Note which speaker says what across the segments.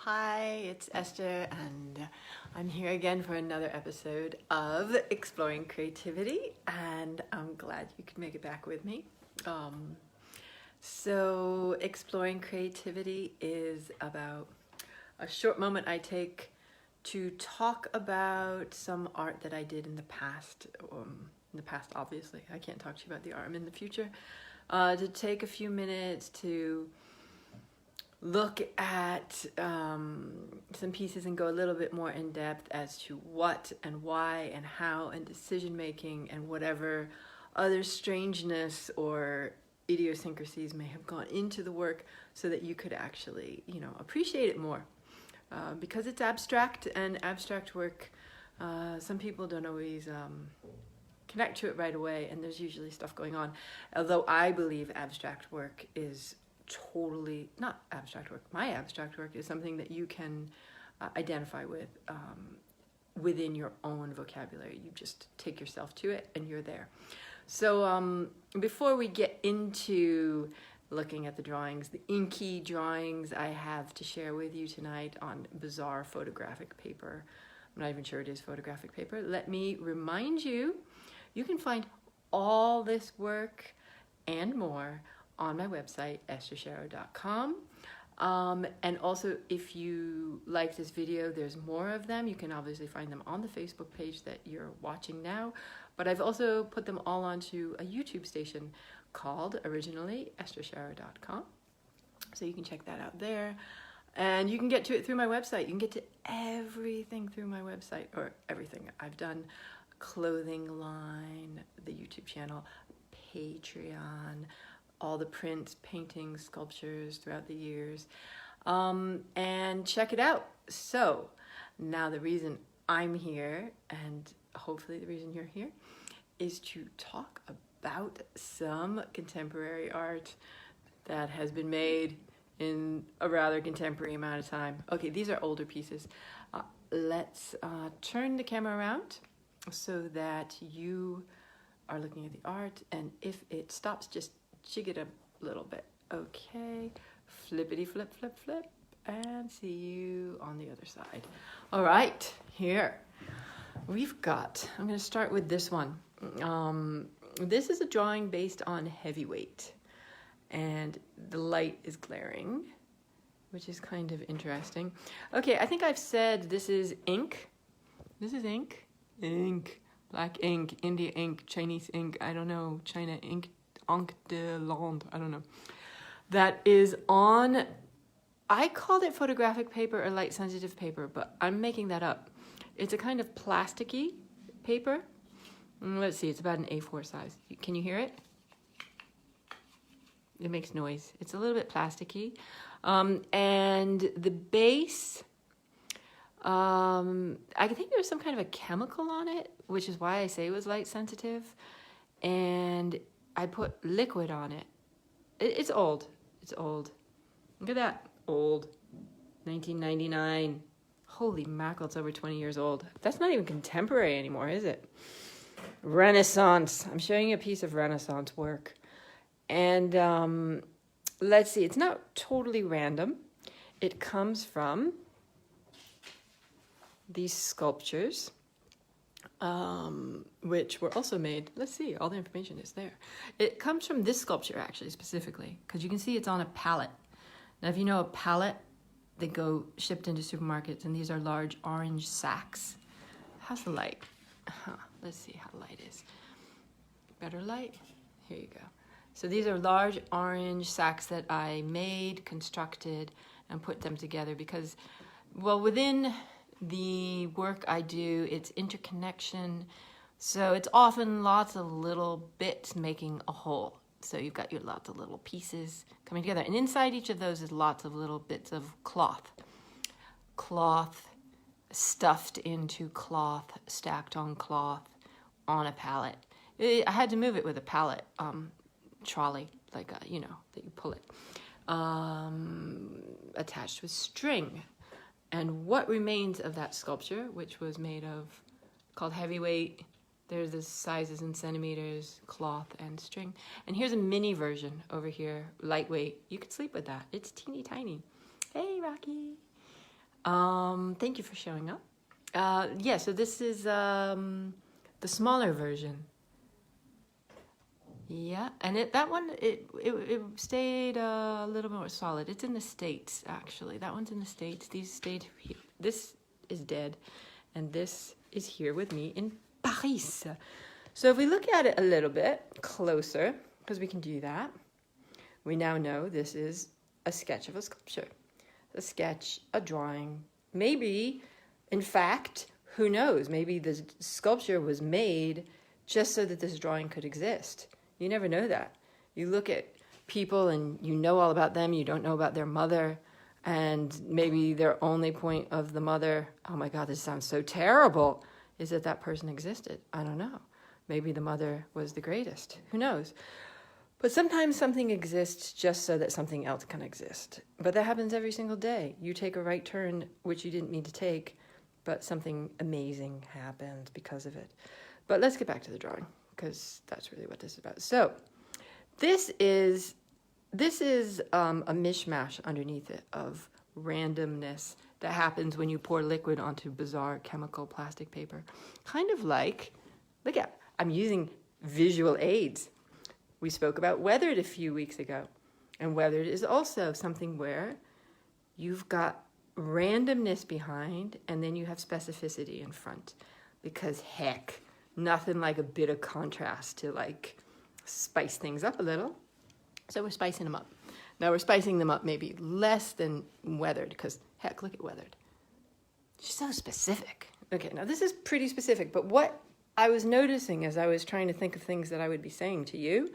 Speaker 1: Hi, it's Esther, and I'm here again for another episode of Exploring Creativity, and I'm glad you could make it back with me. So Exploring Creativity is about a short moment I take to talk about some art that I did in the past. Obviously, I can't talk to you about the art in the future. To take a few minutes to look at some pieces and go a little bit more in depth as to what and why and how and decision making and whatever other strangeness or idiosyncrasies may have gone into the work, so that you could actually, appreciate it more. Because it's abstract, and abstract work, some people don't always connect to it right away, and there's usually stuff going on. Although I believe abstract work is totally not abstract work. My abstract work is something that you can identify with within your own vocabulary. You just take yourself to it and you're there. So before we get into looking at the drawings, the Inky drawings I have to share with you tonight on bizarre photographic paper, I'm not even sure it is photographic paper, let me remind you, you can find all this work and more on my website, esthersharo.com. And also, if you like this video, there's more of them. You can obviously find them on the Facebook page that you're watching now. But I've also put them all onto a YouTube station called, originally, esthersharo.com. So you can check that out there. And you can get to it through my website. You can get to everything through my website, or everything. I've done clothing line, the YouTube channel, Patreon, all the prints, paintings, sculptures throughout the years, and check it out. So now the reason I'm here, and hopefully the reason you're here, is to talk about some contemporary art that has been made in a rather contemporary amount of time. Okay, these are older pieces. Let's turn the camera around so that you are looking at the art, and if it stops, just jig it a little bit. Okay, flippity flip, flip, flip, and see you on the other side. All right, here we've got, I'm going to start with this one. This is a drawing based on heavyweight, and the light is glaring, which is kind of interesting. Okay, I think I've said this is ink. This is ink. Ink. Black ink, India ink, Chinese ink, I don't know, China ink, Encre de Lande, I don't know. That is on, I called it photographic paper or light sensitive paper, but I'm making that up. It's a kind of plasticky paper. Let's see, it's about an A4 size. Can you hear it? It makes noise. It's a little bit plasticky. And the base, I think there's some kind of a chemical on it, which is why I say it was light sensitive. And I put liquid on it. It's old. It's old. Look at that. Old. 1999. Holy mackerel, it's over 20 years old. That's not even contemporary anymore, is it? Renaissance. I'm showing you a piece of Renaissance work. And let's see. It's not totally random. It comes from these sculptures, which were also made, let's see, all the information is there. It comes from this sculpture, actually, specifically, because you can see it's on a pallet. Now, if you know a pallet, they go shipped into supermarkets, and these are large orange sacks. How's the light? Let's see how the light is. Better light? Here you go. So these are large orange sacks that I made, constructed, and put them together because, well, within the work I do, it's interconnection. So it's often lots of little bits making a whole. So you've got your lots of little pieces coming together. And inside each of those is lots of little bits of cloth. Cloth stuffed into cloth, stacked on cloth, on a pallet. I had to move it with a pallet trolley, like, that you pull it. Attached with string. And what remains of that sculpture, which was made of, called heavyweight, there's the sizes in centimeters, cloth and string. And here's a mini version over here, lightweight. You could sleep with that. It's teeny tiny. Hey, Rocky. Thank you for showing up. Yeah, so this is the smaller version. Yeah, and that one, it stayed a little more solid. It's in the States, actually. That one's in the States. These stayed here. This is dead, and this is here with me in Paris. So if we look at it a little bit closer, because we can do that, we now know this is a sketch of a sculpture. A sketch, a drawing. Maybe, in fact, who knows? Maybe the sculpture was made just so that this drawing could exist. You never know that. You look at people and you know all about them. You don't know about their mother. And maybe their only point of the mother, oh my God, this sounds so terrible, is that that person existed. I don't know. Maybe the mother was the greatest. Who knows? But sometimes something exists just so that something else can exist. But that happens every single day. You take a right turn, which you didn't mean to take, but something amazing happens because of it. But let's get back to the drawing, because that's really what this is about. So this is a mishmash underneath it of randomness that happens when you pour liquid onto bizarre chemical plastic paper. Kind of like, look at, I'm using visual aids. We spoke about weathered a few weeks ago. And weathered is also something where you've got randomness behind and then you have specificity in front. Because heck, nothing like a bit of contrast to like spice things up a little. So we're spicing them up. Now we're spicing them up maybe less than weathered, because heck, look at weathered. She's so specific. Okay, now this is pretty specific, but what I was noticing as I was trying to think of things that I would be saying to you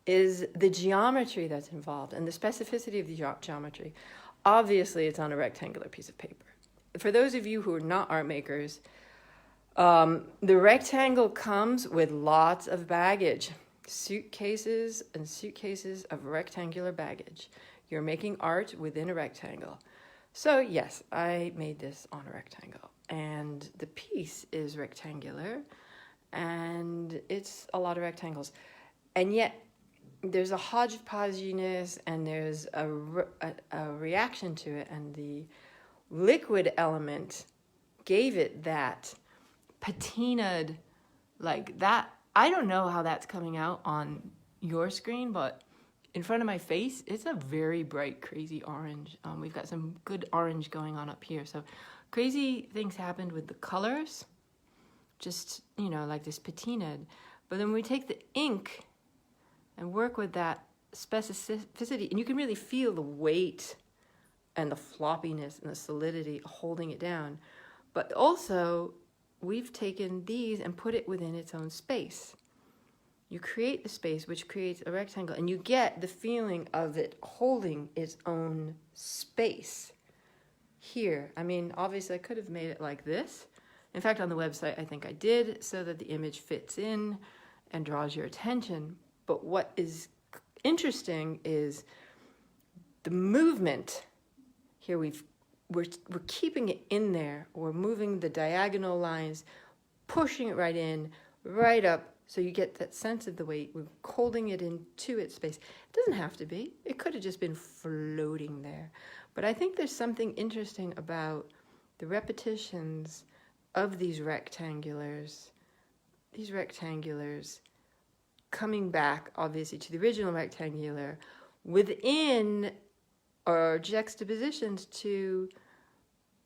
Speaker 1: is the geometry that's involved and the specificity of the geometry. Obviously, it's on a rectangular piece of paper. For those of you who are not art makers, the rectangle comes with lots of baggage. Suitcases and suitcases of rectangular baggage. You're making art within a rectangle. So yes, I made this on a rectangle. And the piece is rectangular. And it's a lot of rectangles. And yet, there's a hodgepodginess and there's a reaction to it. And the liquid element gave it that patinaed, like that. I don't know how that's coming out on your screen, but in front of my face, it's a very bright, crazy orange. We've got some good orange going on up here. So crazy things happened with the colors, just, you know, like this patinaed. But then we take the ink and work with that specificity, and you can really feel the weight and the floppiness and the solidity holding it down. But also, we've taken these and put it within its own space. You create the space, which creates a rectangle, and you get the feeling of it holding its own space here. I mean, obviously I could have made it like this. In fact, on the website, I think I did, so that the image fits in and draws your attention. But what is interesting is the movement. Here we're keeping it in there. We're moving the diagonal lines, pushing it right in, right up, so you get that sense of the weight. We're holding it into its space. It doesn't have to be. It could have just been floating there. But I think there's something interesting about the repetitions of these rectangulars coming back, obviously, to the original rectangular within or juxtapositions to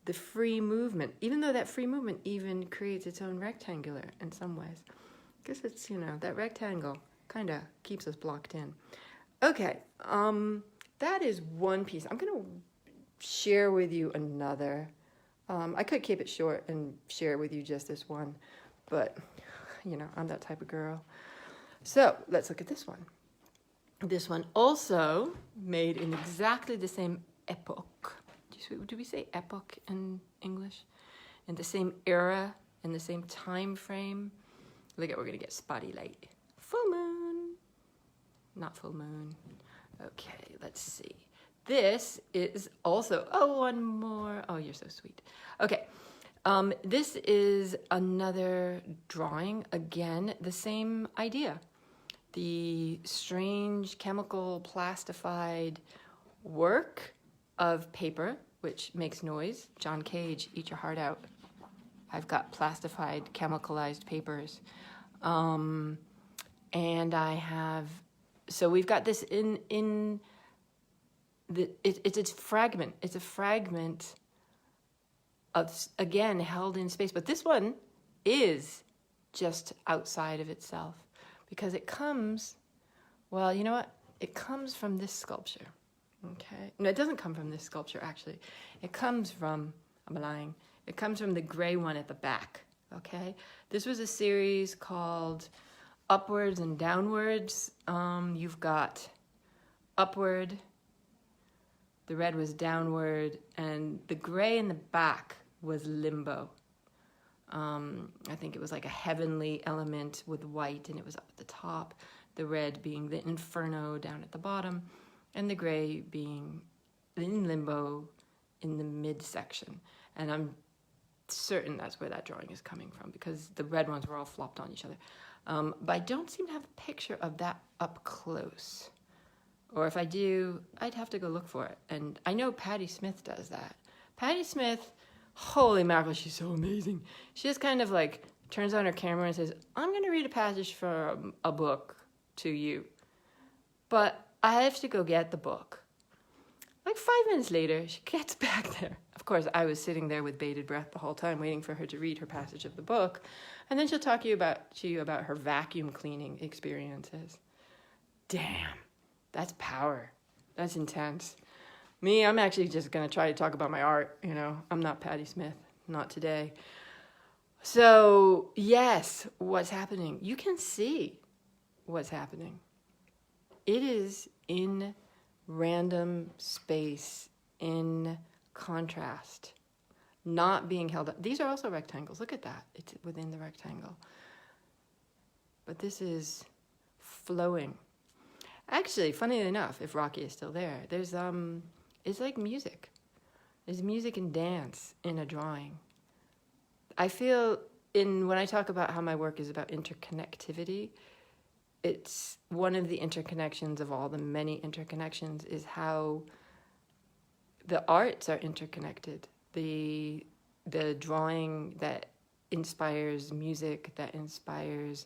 Speaker 1: the free movement, even though that free movement even creates its own rectangular in some ways. I guess it's, you know, that rectangle kind of keeps us blocked in. Okay, that is one piece. I'm going to share with you another. I could keep it short and share with you just this one, but, you know, I'm that type of girl. So let's look at this one. This one also made in exactly the same epoch. Do we say epoch in English? In the same era, in the same time frame. Look at, we're gonna get spotty light. Full moon. Not full moon. Okay, let's see. This is also, oh, one more. Oh, you're so sweet. Okay, this is another drawing. Again, the same idea. The strange chemical plastified work of paper, which makes noise. John Cage, eat your heart out. I've got plastified, chemicalized papers. And I have, so we've got this in the, it's a fragment. It's a fragment of, again, held in space. But this one is just outside of itself because it comes, well, you know what? It comes from this sculpture, okay? No, it doesn't come from this sculpture, actually. It comes from, I'm lying, it comes from the gray one at the back, okay? This was a series called Upwards and Downwards. You've got upward, the red was downward, and the gray in the back was limbo. I think it was like a heavenly element with white, and it was up at the top. The red being the inferno down at the bottom, and the gray being in limbo in the midsection. And I'm certain that's where that drawing is coming from because the red ones were all flopped on each other. But I don't seem to have a picture of that up close. Or if I do, I'd have to go look for it. And I know Patti Smith does that. Patti Smith, holy mackerel, she's so amazing. She just kind of like turns on her camera and says, I'm going to read a passage from a book to you. But I have to go get the book. Like 5 minutes later, she gets back there. Of course, I was sitting there with bated breath the whole time, waiting for her to read her passage of the book. And then she'll talk to you about her vacuum cleaning experiences. Damn, that's power. That's intense. Me, I'm actually just going to try to talk about my art, you know. I'm not Patti Smith, not today. So, yes, what's happening? You can see what's happening. It is in random space, in contrast, not being held up. These are also rectangles. Look at that. It's within the rectangle. But this is flowing. Actually, funny enough, if Rocky is still there, there's it's like music. There's music and dance in a drawing. I feel when I talk about how my work is about interconnectivity, it's one of the interconnections of all the many interconnections is how the arts are interconnected. The drawing that inspires music, that inspires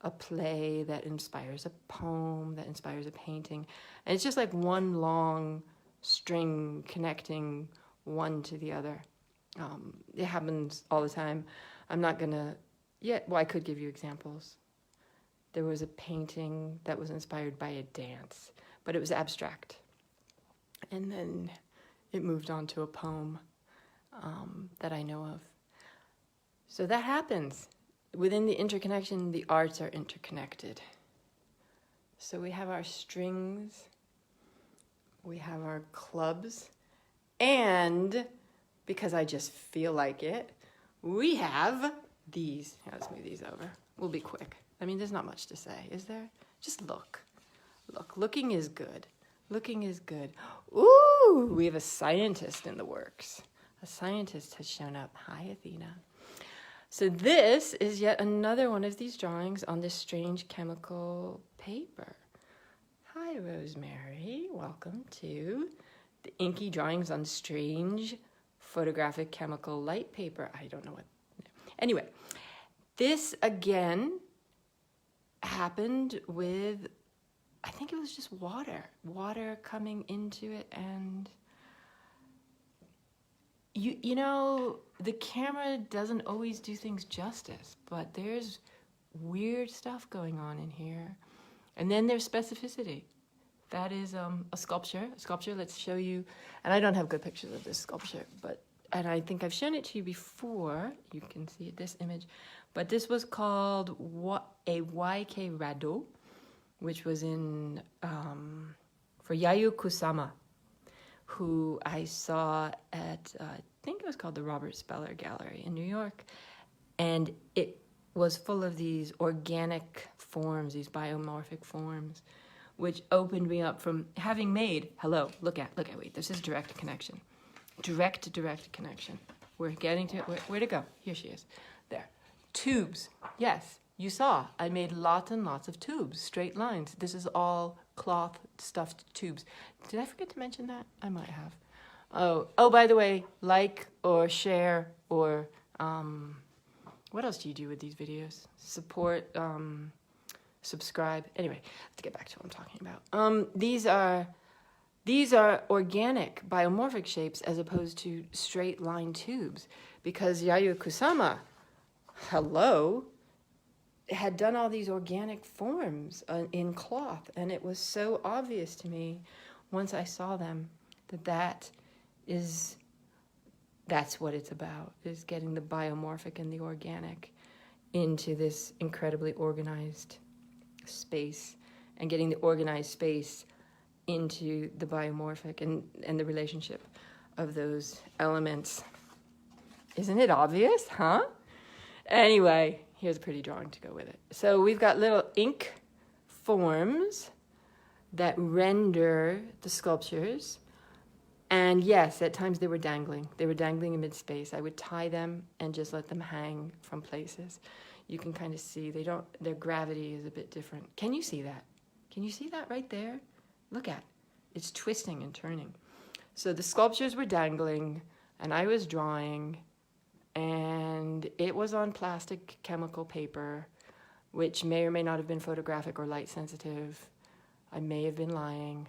Speaker 1: a play, that inspires a poem, that inspires a painting. And it's just like one long string connecting one to the other. It happens all the time. I'm not going to yet, well, I could give you examples. There was a painting that was inspired by a dance, but it was abstract. And then it moved on to a poem that I know of. So that happens. Within the interconnection, the arts are interconnected. So we have our strings, we have our clubs, and because I just feel like it, we have these. Let's move these over. We'll be quick. I mean, there's not much to say, is there? Just look. Look, looking is good. Looking is good. Ooh, we have a scientist in the works. A scientist has shown up. Hi, Athena. So this is yet another one of these drawings on this strange chemical paper. Hi, Rosemary. Welcome to the Inky drawings on strange photographic chemical light paper. I don't know what. Anyway, this again happened with, I think it was just water coming into it, and you know, the camera doesn't always do things justice, but there's weird stuff going on in here. And then there's specificity. That is a sculpture. Let's show you, and I don't have good pictures of this sculpture, and I think I've shown it to you before. You can see this image. But this was called a YK Rado, which was in for Yayoi Kusama, who I saw at, I think it was called the Robert Speller Gallery in New York. And it was full of these organic forms, these biomorphic forms, which opened me up from having made, wait, this is direct connection. Direct connection. We're getting to it. Where to go? Here she is. There. Tubes. Yes, you saw. I made lots and lots of tubes, straight lines. This is all cloth stuffed tubes. Did I forget to mention that? I might have. Oh, by the way, like or share or what else do you do with these videos? Support, subscribe. Anyway, let's get back to what I'm talking about. These are organic biomorphic shapes as opposed to straight line tubes, because Yayoi Kusama, hello, had done all these organic forms in cloth, and it was so obvious to me once I saw them that's what it's about, is getting the biomorphic and the organic into this incredibly organized space, and getting the organized space into the biomorphic, and the relationship of those elements. Isn't it obvious, huh? Anyway, here's a pretty drawing to go with it. So we've got little ink forms that render the sculptures. And yes, at times they were dangling. They were dangling in mid-space. I would tie them and just let them hang from places. You can kind of see their gravity is a bit different. Can you see that? Can you see that right there? Look at it. It's twisting and turning. So the sculptures were dangling, and I was drawing, and it was on plastic chemical paper, which may or may not have been photographic or light sensitive. I may have been lying.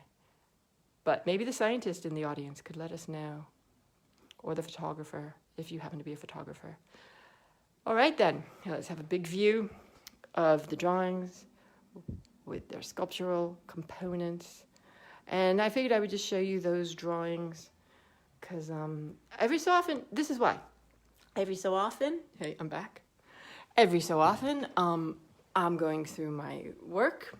Speaker 1: But maybe the scientist in the audience could let us know, or the photographer, if you happen to be a photographer. All right then, let's have a big view of the drawings with their sculptural components. And I figured I would just show you those drawings because every so often, this is why. Every so often, hey, I'm back. Every so often, I'm going through my work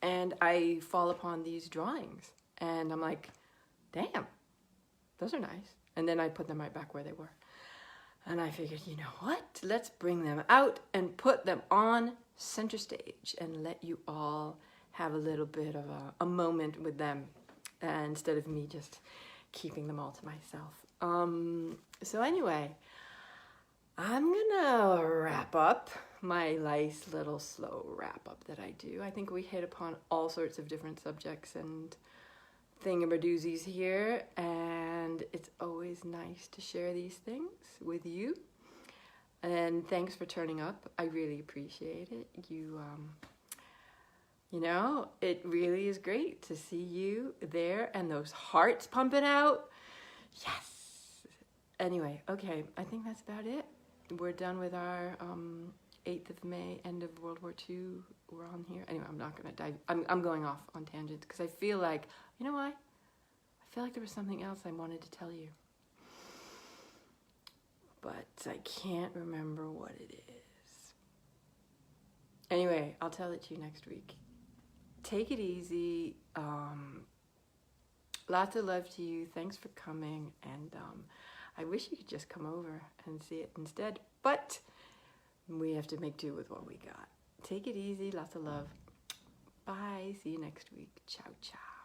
Speaker 1: and I fall upon these drawings. And I'm like, damn, those are nice. And then I put them right back where they were. And I figured, you know what? Let's bring them out and put them on center stage and let you all have a little bit of a moment with them, instead of me just keeping them all to myself. So anyway, I'm gonna wrap up my nice little slow wrap up that I do. I think we hit upon all sorts of different subjects and thingamadoozies here, and it's always nice to share these things with you. And thanks for turning up. I really appreciate it. You know, it really is great to see you there and those hearts pumping out. Yes. Anyway, okay, I think that's about it. We're done with our 8th of May, end of World War II. We're on here. Anyway, I'm not going to dive. I'm going off on tangents because I feel like, you know why? I feel like there was something else I wanted to tell you. But I can't remember what it is. Anyway, I'll tell it to you next week. Take it easy. Lots of love to you. Thanks for coming. And I wish you could just come over and see it instead. But we have to make do with what we got. Take it easy. Lots of love. Bye. See you next week. Ciao, ciao.